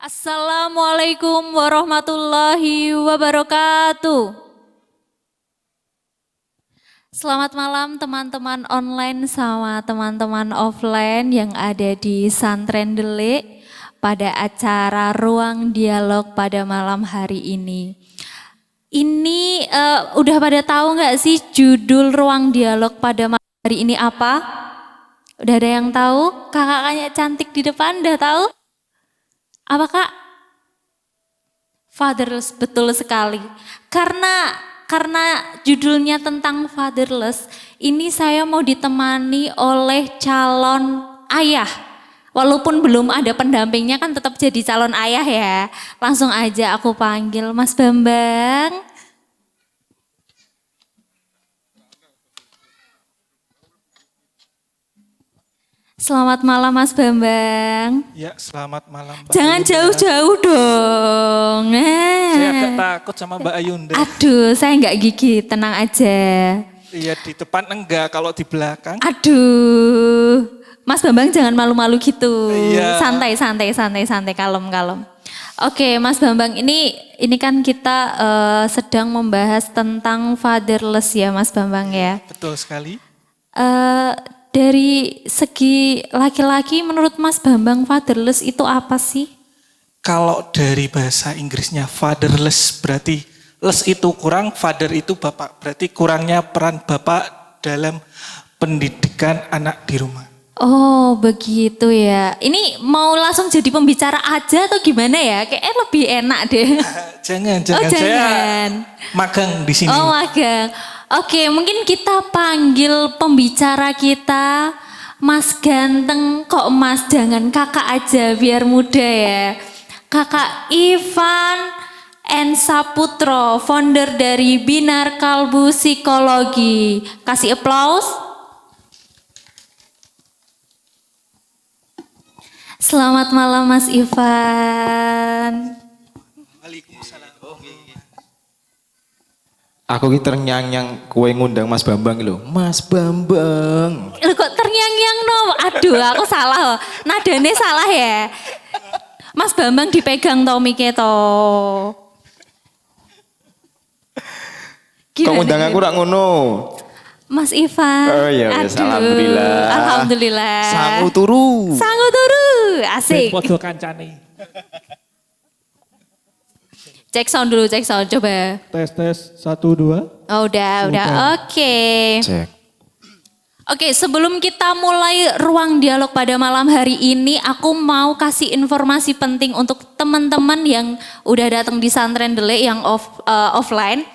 Assalamualaikum warahmatullahi wabarakatuh. Selamat malam teman-teman online sama teman-teman offline yang ada di Santren Delik pada acara Ruang Dialog pada malam hari ini. Ini udah pada tahu nggak sih judul Ruang Dialog pada malam hari ini apa? Udah ada yang tahu? Kakak-kakaknya cantik di depan udah tahu? Apa Kak? Fatherless, betul sekali. Karena judulnya tentang fatherless, ini saya mau ditemani oleh calon ayah. Walaupun belum ada pendampingnya kan tetap jadi calon ayah ya. Langsung aja aku panggil Mas Bambang. Selamat malam Mas Bambang. Ya, selamat malam Mbak Jangan Ayunda. jauh-jauh dong. Saya agak takut sama Mbak Ayunda. Aduh, saya nggak gigit, tenang aja. Iya, di depan enggak, kalau di belakang. Aduh, Mas Bambang jangan malu-malu gitu. Iya. Santai, kalem. Oke, Mas Bambang, ini kan kita sedang membahas tentang fatherless ya, Mas Bambang ya. Betul sekali. Dari segi laki-laki, menurut Mas Bambang fatherless itu apa sih? Kalau dari bahasa Inggrisnya fatherless berarti less itu kurang, father itu bapak. Berarti kurangnya peran bapak dalam pendidikan anak di rumah. Oh begitu ya. Ini mau langsung jadi pembicara aja atau gimana ya? Kayaknya lebih enak deh. Jangan. Oh, Saya jangan. magang di sini. Oh magang. Oke, mungkin kita panggil pembicara kita, Mas Ganteng. Kok Mas, jangan kakak aja biar muda ya. Kakak Ivan N. Saputro, founder dari Binar Kalbu Psikologi. Kasih applause. Selamat malam Mas Ivan. Waalaikumsalam. Aku ki ternyanyi kue ngundang Mas Bambang lho. Mas Bambang. Loh, kok terngiang-ngiang no? Aduh, aku salah. Nadanya salah ya. Mas Bambang dipegang tau miknya toh. Kok ngundang aku rak ngono? Mas Ivan. Oh iya, wes, Aduh, alhamdulillah. Alhamdulillah. Sangu turu. Sangu turu. Asik. Podo kancane. Cek sound dulu, cek sound. Coba. Tes 1 2. Oh, udah. Oke. Cek. Oke, sebelum kita mulai ruang dialog pada malam hari ini, aku mau kasih informasi penting untuk teman-teman yang udah datang di Santren Delik yang offline.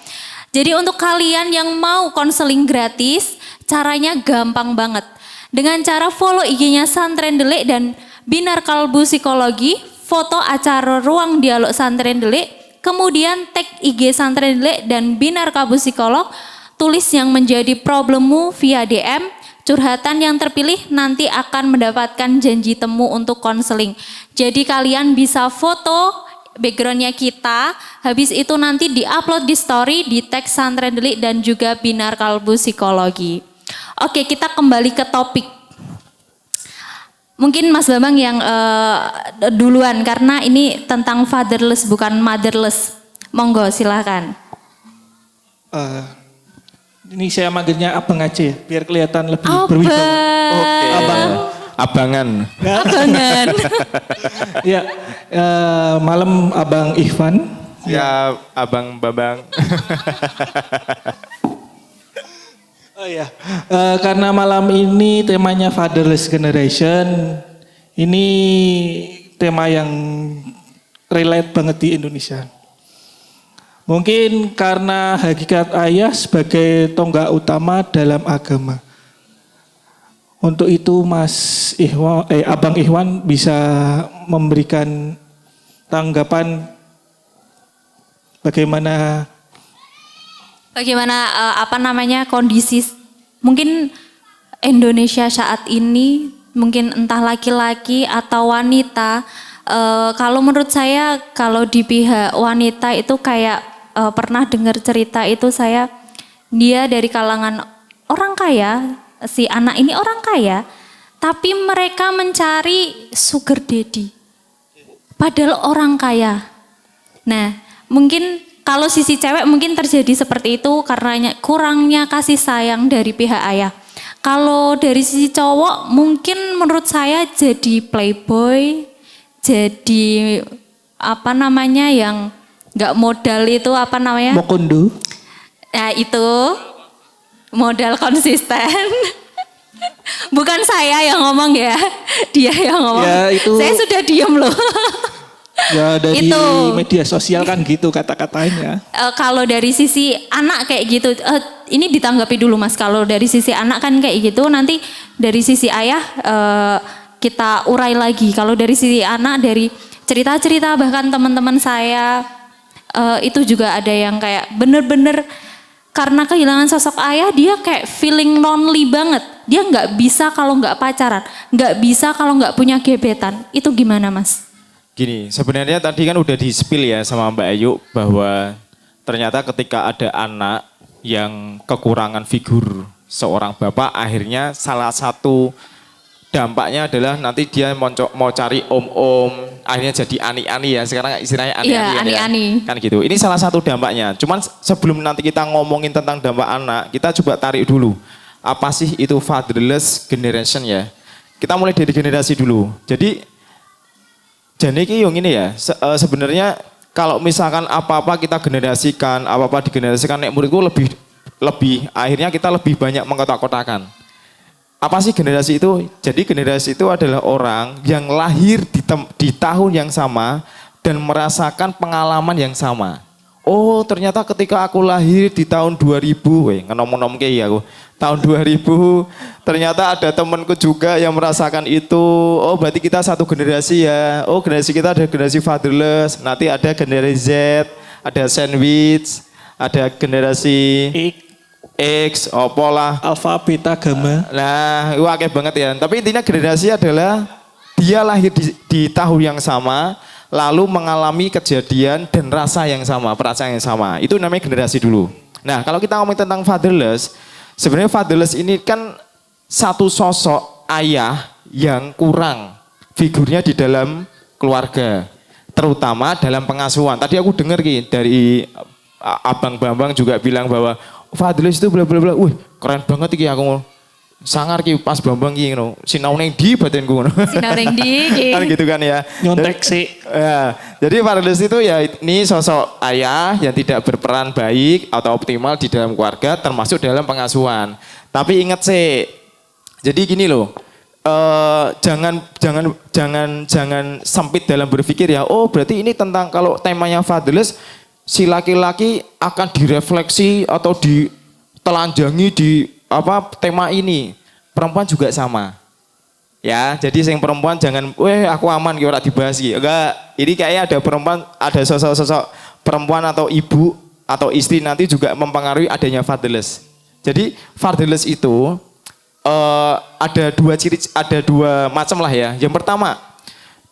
Jadi untuk kalian yang mau konseling gratis, caranya gampang banget. Dengan cara follow IG-nya Santren Delik dan Binar Kalbu Psikologi, foto acara ruang dialog Santren Delik, kemudian tag IG Santren Delik dan Binar Kalbu Psikolog, tulis yang menjadi problemmu via DM, curhatan yang terpilih nanti akan mendapatkan janji temu untuk konseling. Jadi kalian bisa foto backgroundnya kita, habis itu nanti diupload di story, di tag Santren Delik dan juga Binar Kalbu Psikologi. Oke, kita kembali ke topik. Mungkin Mas Bambang yang duluan karena ini tentang fatherless bukan motherless. Monggo silakan. Ini saya manggilnya abang aja ya, biar kelihatan lebih Abang. berwibawa. Oke. Abang. Abangan. Abangan. Ya, malam Abang Ivan. Ya, Abang Bambang. Oh ya, karena malam ini temanya Fatherless Generation, ini tema yang relate banget di Indonesia. Mungkin karena hakikat ayah sebagai tonggak utama dalam agama. Untuk itu Abang Ikhwan bisa memberikan tanggapan bagaimana Kondisi mungkin Indonesia saat ini, mungkin entah laki-laki atau wanita. Kalau menurut saya kalau di pihak wanita itu kayak pernah dengar cerita itu dia dari kalangan orang kaya, si anak ini orang kaya, tapi mereka mencari sugar daddy. padahal orang kaya. Nah, mungkin kalau sisi cewek mungkin terjadi seperti itu karena kurangnya kasih sayang dari pihak ayah. Kalau dari sisi cowok mungkin menurut saya jadi playboy, jadi apa namanya yang nggak modal itu apa namanya? Mokondo. Nah itu modal konsisten. Bukan saya yang ngomong ya, dia yang ngomong. Ya, itu- Saya sudah diem loh. Ya dari Itu. media sosial kan gitu kata-katanya. Kalau dari sisi anak kayak gitu, ini ditanggapi dulu Mas. Kalau dari sisi anak kan kayak gitu, nanti dari sisi ayah kita urai lagi. Kalau dari sisi anak, dari cerita-cerita bahkan teman-teman saya itu juga ada yang kayak bener-bener karena kehilangan sosok ayah dia kayak feeling lonely banget. Dia nggak bisa kalau nggak pacaran, nggak bisa kalau nggak punya gebetan. Itu gimana Mas? Gini, sebenarnya tadi kan udah di-spill ya sama Mbak Ayu bahwa ternyata ketika ada anak yang kekurangan figur seorang bapak, akhirnya salah satu dampaknya adalah nanti dia mau cari om-om, akhirnya jadi ani-ani ya. Sekarang istilahnya ani-ani. Iya, kan ya. ani-ani. Kan gitu. Ini salah satu dampaknya. Cuman sebelum nanti kita ngomongin tentang dampak anak, kita coba tarik dulu. Apa sih itu fatherless generation ya? Kita mulai dari generasi dulu. Jadi ini yang ini ya, sebenarnya kalau misalkan apa-apa kita generasikan, apa-apa digenerasikan, nek muridku lebih akhirnya kita lebih banyak mengkotak-kotakan. Apa sih generasi itu? Jadi generasi itu adalah orang yang lahir di tahun yang sama dan merasakan pengalaman yang sama. Oh ternyata ketika aku lahir di tahun 2000, ngenom-nom kayak aku. Tahun 2000 ternyata ada temanku juga yang merasakan itu. Oh berarti kita satu generasi ya. Oh generasi kita ada generasi fatherless. Nanti ada generasi Z, ada sandwich, ada generasi X, pola. Alfa, beta, gamma. Nah itu akeh banget ya. Tapi intinya generasi adalah dia lahir di tahun yang sama. Lalu mengalami kejadian dan rasa yang sama, perasaan yang sama. Itu namanya generasi dulu. Nah kalau kita ngomong tentang fatherless, sebenarnya fatherless ini kan satu sosok ayah yang kurang figurnya di dalam keluarga. Terutama dalam pengasuhan. Tadi aku dengar dari Abang Bambang juga bilang bahwa fatherless itu bla bla bla. Wih keren banget iki aku. Sangar ki pas Bambang ki ngono. Sinau ning ndi batinku ngono. Sinau ning ndi ki. Kan gitu kan ya. Nyontek sih. Ya, jadi fatherless itu ya ini sosok ayah yang tidak berperan baik atau optimal di dalam keluarga termasuk dalam pengasuhan. Tapi ingat sih, jadi gini loh, jangan sempit dalam berpikir ya. Oh berarti ini tentang kalau temanya fatherless, si laki-laki akan direfleksi atau ditelanjangi di tema ini. Perempuan juga sama. Ya, jadi yang perempuan jangan, aku aman ora dibahas iki. Enggak, ini kayaknya ada perempuan, ada sosok-sosok perempuan atau ibu atau istri nanti juga mempengaruhi adanya fatherless. Jadi fatherless itu ada dua macam lah ya. Yang pertama,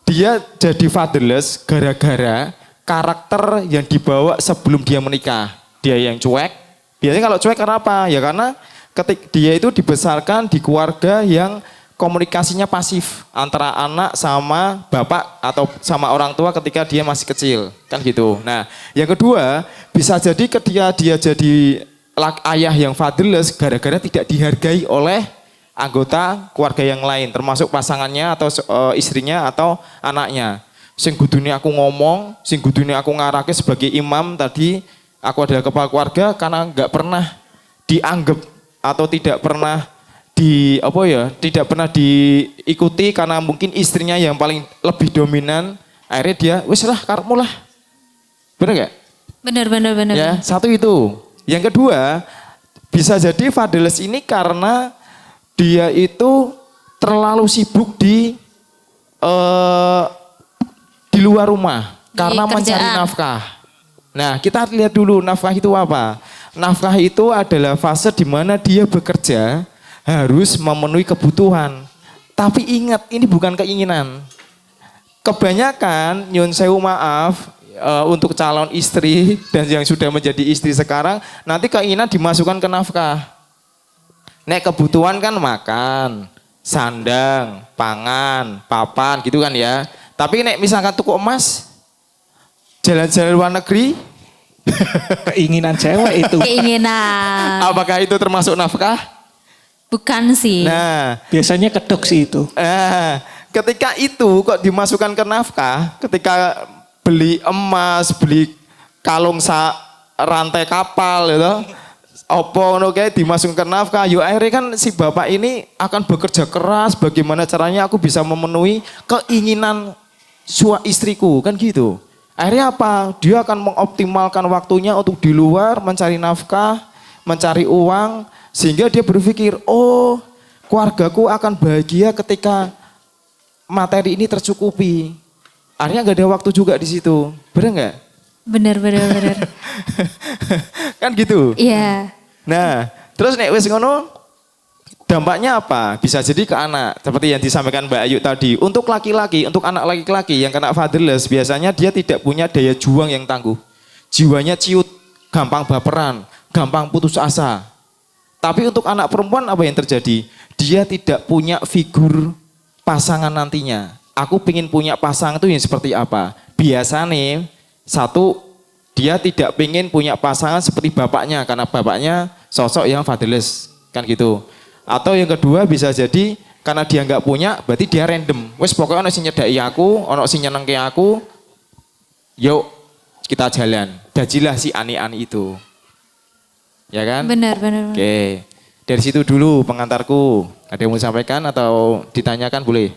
dia jadi fatherless gara-gara karakter yang dibawa sebelum dia menikah. Dia yang cuek. Biasanya kalau cuek karena apa? Ya karena dia itu dibesarkan di keluarga yang komunikasinya pasif antara anak sama bapak atau sama orang tua ketika dia masih kecil, kan gitu. Nah, yang kedua bisa jadi ketika dia jadi ayah yang fatherless gara-gara tidak dihargai oleh anggota keluarga yang lain, termasuk pasangannya atau istrinya atau anaknya. Sing kudune aku ngomong, sing kudune aku ngarake sebagai imam tadi, aku adalah kepala keluarga karena nggak pernah dianggap atau tidak pernah tidak pernah diikuti karena mungkin istrinya yang paling lebih dominan, akhirnya dia wis lah karepmu lah. Bener gak? Bener. Ya, satu itu. Yang kedua, bisa jadi fatherless ini karena dia itu terlalu sibuk di luar rumah karena mencari nafkah. Nah, kita lihat dulu nafkah itu apa? Nafkah itu adalah fase di mana dia bekerja harus memenuhi kebutuhan. Tapi ingat, ini bukan keinginan. Kebanyakan, nyun sewu maaf, untuk calon istri dan yang sudah menjadi istri sekarang, nanti keinginan dimasukkan ke nafkah. Nek kebutuhan kan makan, sandang, pangan, papan gitu kan ya. Tapi nek misalkan tuku emas, jalan-jalan luar negeri, Keinginan cewek itu. Keinginan. apakah itu termasuk nafkah? Bukan sih. Nah, Biasanya kedok sih itu. ketika itu kok dimasukkan ke nafkah, ketika beli emas, beli kalung rantai kapal gitu. Opo ngono kae dimasukkan ke nafkah. Yo akhirnya kan si bapak ini akan bekerja keras bagaimana caranya aku bisa memenuhi keinginan istriku kan gitu. Akhirnya apa? Dia akan mengoptimalkan waktunya untuk di luar mencari nafkah, mencari uang sehingga dia berpikir, "Oh, keluargaku akan bahagia ketika materi ini tercukupi." Akhirnya nggak ada waktu juga di situ. Benar nggak? Bener. Kan gitu. Iya. Nah, terus nek wis ngono dampaknya apa? Bisa jadi ke anak. Seperti yang disampaikan Mbak Ayu tadi. Untuk laki-laki, untuk anak laki-laki yang kena fatherless, biasanya dia tidak punya daya juang yang tangguh. Jiwanya ciut, gampang baperan, gampang putus asa. Tapi untuk anak perempuan apa yang terjadi? Dia tidak punya figur pasangan nantinya. Aku pengen punya pasangan itu yang seperti apa? Biasanya, satu, dia tidak pengen punya pasangan seperti bapaknya. Karena bapaknya sosok yang fatherless. Kan gitu. Atau yang kedua bisa jadi karena dia nggak punya, berarti dia random. Wes pokoknya ono sing nyedaki aku, ono sing nyenengke aku. Yuk kita jalan. Dajilah si ani-ani itu. Ya kan? Bener. Oke. Dari situ dulu pengantarku. Ada yang mau sampaikan atau ditanyakan boleh?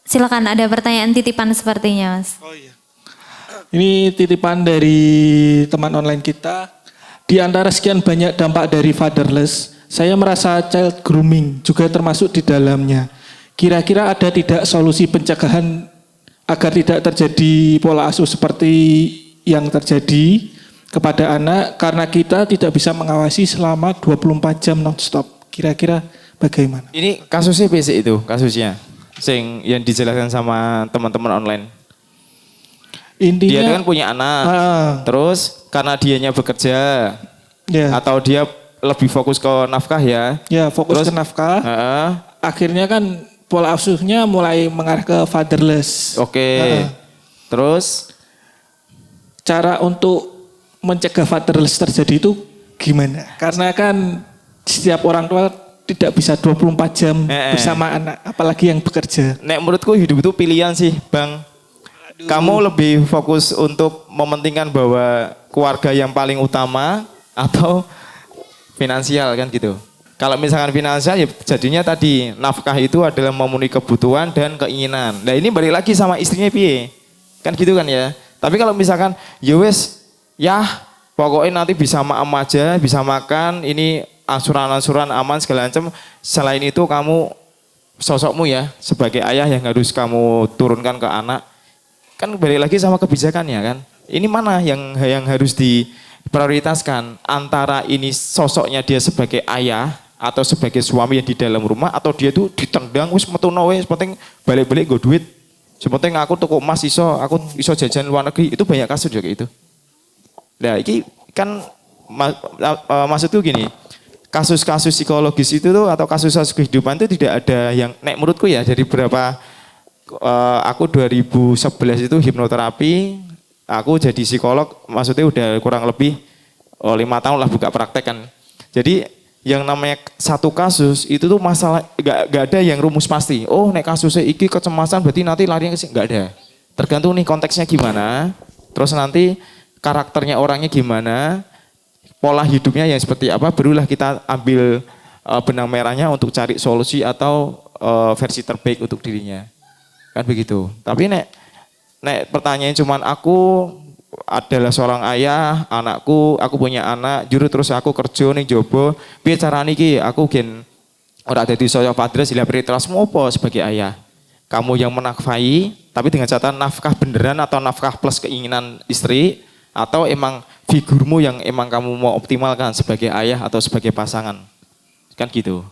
Silakan, ada pertanyaan titipan sepertinya, Mas. Oh iya. Ini titipan dari teman online kita. Di antara sekian banyak dampak dari fatherless, saya merasa child grooming juga termasuk di dalamnya. Kira-kira ada tidak solusi pencegahan agar tidak terjadi pola asuh seperti yang terjadi kepada anak karena kita tidak bisa mengawasi selama 24 jam non-stop. Kira-kira bagaimana? Ini kasusnya basic itu, kasusnya. Sing yang dijelaskan sama teman-teman online. Intinya, Dia kan punya anak. Terus karena dianya bekerja ya, atau dia lebih fokus ke nafkah ya. ya fokus Terus, ke nafkah. Heeh. Akhirnya kan pola asuhnya mulai mengarah ke fatherless. Oke. Terus Cara untuk mencegah fatherless terjadi itu gimana? Karena kan setiap orang tua tidak bisa 24 jam bersama anak, apalagi yang bekerja. nek menurutku hidup itu pilihan sih, Bang. Kamu lebih fokus untuk mementingkan bahwa keluarga yang paling utama atau finansial kan gitu. Kalau misalkan finansial ya jadinya tadi nafkah itu adalah memenuhi kebutuhan dan keinginan. Nah ini balik lagi sama istrinya piye. Kan gitu kan ya. Tapi kalau misalkan ya wes ya pokoknya nanti bisa makan aja, bisa makan, ini asuran-asuran aman segala macam. Selain itu kamu sosokmu ya sebagai ayah yang harus kamu turunkan ke anak. Kan balik lagi sama kebijakannya kan. Ini mana yang harus diprioritaskan antara ini sosoknya dia sebagai ayah atau sebagai suami yang di dalam rumah atau dia tuh ditendang wis metuno wis penting balik-balik go duit. Sepenting aku toko emas aku iso jajan luar negeri itu banyak kasus juga itu. Nah, ini kan maksudku gini. Kasus-kasus psikologis itu tuh atau kasus-kasus kehidupan itu tidak ada yang nek menurutku ya dari berapa aku 2011 itu hipnoterapi, aku jadi psikolog, maksudnya udah kurang lebih 5 tahun lah buka praktek kan. Jadi yang namanya satu kasus itu tuh masalah gak ada yang rumus pasti. Oh nek kasusnya iki kecemasan berarti nanti larinya ke sini, gak ada. Tergantung nih konteksnya gimana, terus nanti karakternya orangnya gimana, pola hidupnya yang seperti apa, barulah kita ambil benang merahnya untuk cari solusi atau versi terbaik untuk dirinya. Kan begitu. Tapi nek pertanyaan cuman aku adalah seorang ayah, anakku, aku punya anak, juru terus aku kerja ning jobo, piye carane iki aku gen ora dadi saya padres ila prioritasmu apa sebagai ayah. Kamu yang menafkahi, tapi dengan catatan nafkah beneran atau nafkah plus keinginan istri atau emang figurmu yang emang kamu mau optimalkan sebagai ayah atau sebagai pasangan. Kan gitu.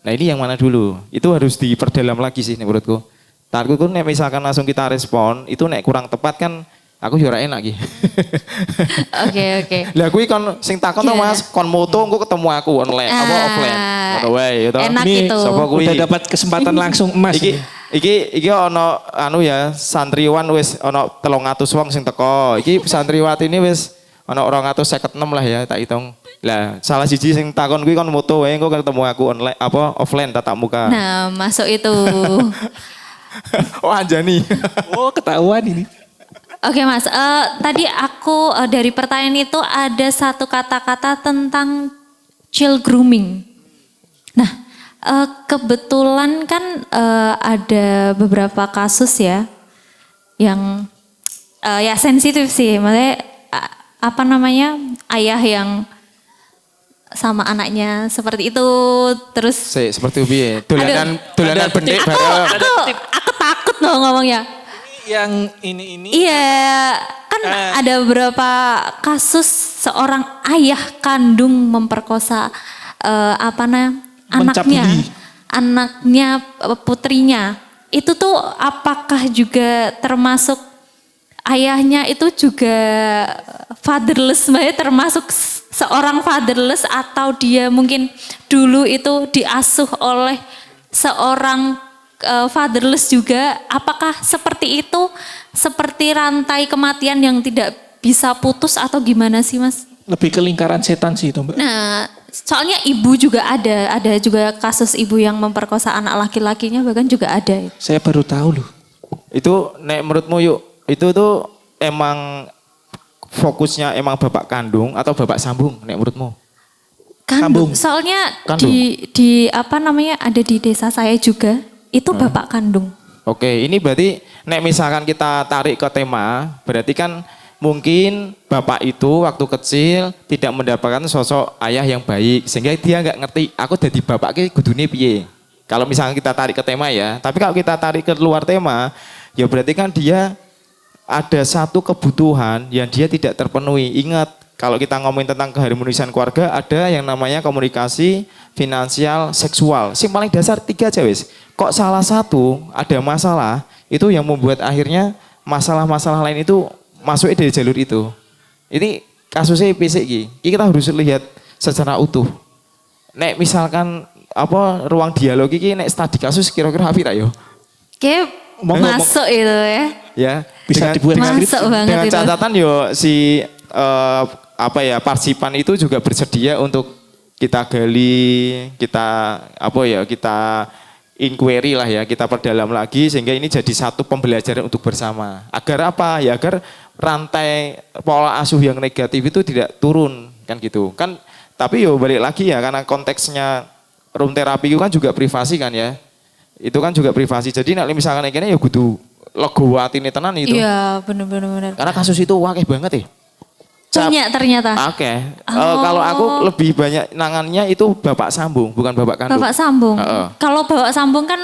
Nah, ini yang mana dulu? Itu harus diperdalam lagi sih menurutku. Tarku nek misalkan langsung kita respon, itu nek kurang tepat kan aku yo ora enak iki. Oke. Lah kuwi kon sing takon to Mas, kon moto engko ketemu aku online apa offline. Ngono wae ya to. Enak Ini itu. Sapa kuwi? Udah dapat kesempatan langsung emas. Iki ini. Iki ono anu ya, santriwan wis ono 300 wong sing teko. Iki santriwati ini wis ono 256 lah ya tak hitung. Lah, salah siji sing takon kuwi kon moto wae engko ketemu aku online apa offline tatap muka. Nah, masuk itu. Oh, Anjani. Oh, ketahuan ini. Oke Mas, tadi aku dari pertanyaan itu ada satu kata-kata tentang child grooming. Nah, kebetulan kan ada beberapa kasus ya yang ya sensitif sih, maksudnya apa namanya ayah yang sama anaknya seperti itu terus. Seperti piye? Dolanan bendik Aku, bareng. aku takut loh ngomongnya. Yang ini. Iya, kan ada beberapa kasus seorang ayah kandung memperkosa Mencabuli. anaknya putrinya. Itu tuh apakah juga termasuk ayahnya itu juga fatherless, mbak, termasuk seorang fatherless atau dia mungkin dulu itu diasuh oleh seorang fatherless juga, apakah seperti itu, seperti rantai kematian yang tidak bisa putus atau gimana sih Mas? Lebih ke lingkaran setan sih itu, Mbak. Nah, soalnya ibu juga ada juga kasus ibu yang memperkosa anak laki-lakinya bahkan juga ada. Saya baru tahu loh. Itu nek menurutmu yuk, itu tuh emang fokusnya emang bapak kandung atau bapak sambung nek menurutmu? Kandung. Soalnya Kandung. di apa namanya ada di desa saya juga. Itu bapak kandung. Oke, ini berarti nek misalkan kita tarik ke tema, berarti kan mungkin bapak itu waktu kecil tidak mendapatkan sosok ayah yang baik sehingga dia nggak ngerti aku jadi bapak ki kudune piye. Kalau misalkan kita tarik ke tema ya, tapi kalau kita tarik ke luar tema, ya berarti kan dia ada satu kebutuhan yang dia tidak terpenuhi. Ingat, kalau kita ngomongin tentang keharmonisan keluarga, ada yang namanya komunikasi, finansial, seksual. Sing paling dasar 3 aja wis. Kok salah satu ada masalah, itu yang membuat akhirnya masalah-masalah lain itu masuk dari jalur itu. Ini kasusnya fisik iki. Ini kita harus lihat secara utuh. Nek misalkan apa ruang dialog iki nek studi kasus kira-kira apa yo? Kayak masuk itu ya. Ya, Bisa dibuat Masuk banget dengan itu. catatan yo si apa ya partisipan itu juga bersedia untuk kita gali, kita apa ya kita inquiry lah ya, kita perdalam lagi sehingga ini jadi satu pembelajaran untuk bersama. Agar apa? Ya agar rantai pola asuh yang negatif itu tidak turun kan gitu. Kan tapi yo balik lagi ya karena konteksnya room terapi itu kan juga privasi kan ya. Itu kan juga privasi. Jadi nek misalkan kene ya kudu legowatine tenan itu. Iya, benar. Karena kasus itu wakeh banget ya. Ternyata. Oke. Kalau aku lebih banyak nangannya itu bapak sambung, bukan bapak kandung. Bapak sambung. Heeh. Kalau bapak sambung kan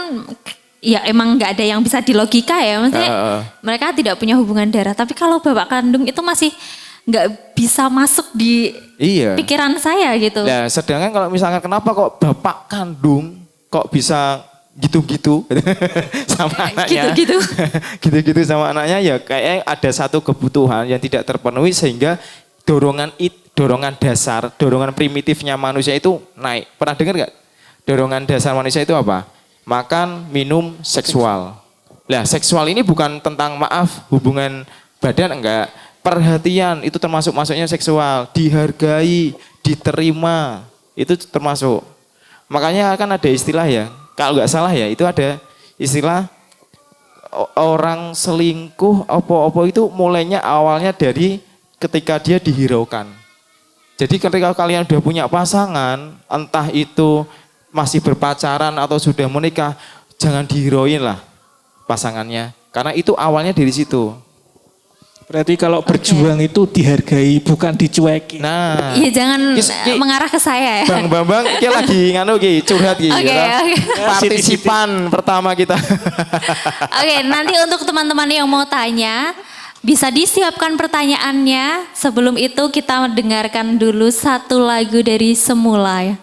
ya emang nggak ada yang bisa dilogika ya. Maksudnya mereka tidak punya hubungan darah. Tapi kalau bapak kandung itu masih nggak bisa masuk di Iya. pikiran saya gitu. Nah, sedangkan kalau misalkan kenapa kok bapak kandung kok bisa gitu-gitu sama anaknya. Gitu-gitu. Gitu-gitu sama anaknya ya kayak ada satu kebutuhan yang tidak terpenuhi sehingga dorongan dasar, dorongan primitifnya manusia itu naik. Pernah dengar nggak? Dorongan dasar manusia itu apa? Makan, minum, seksual. Nah, seksual ini bukan tentang maaf hubungan badan enggak. Perhatian itu termasuk masuknya seksual, dihargai, diterima, itu termasuk. Makanya kan ada istilah ya, kalau nggak salah ya, itu ada istilah orang selingkuh opo-opo itu mulainya awalnya dari ketika dia dihiraukan. Jadi ketika kalian udah punya pasangan, entah itu masih berpacaran atau sudah menikah, jangan dihirauin lah pasangannya. Karena itu awalnya dari situ. Berarti kalau berjuang itu dihargai, bukan dicuekin. Nah, Iya jangan Ki- mengarah ke saya ya. Bang Bambang ki lagi nganu ki curhat ki. Oke, ya. oke. Partisipan pertama kita. Oke, nanti untuk teman-teman yang mau tanya, bisa disiapkan pertanyaannya. Sebelum itu kita dengarkan dulu satu lagu dari Semula ya.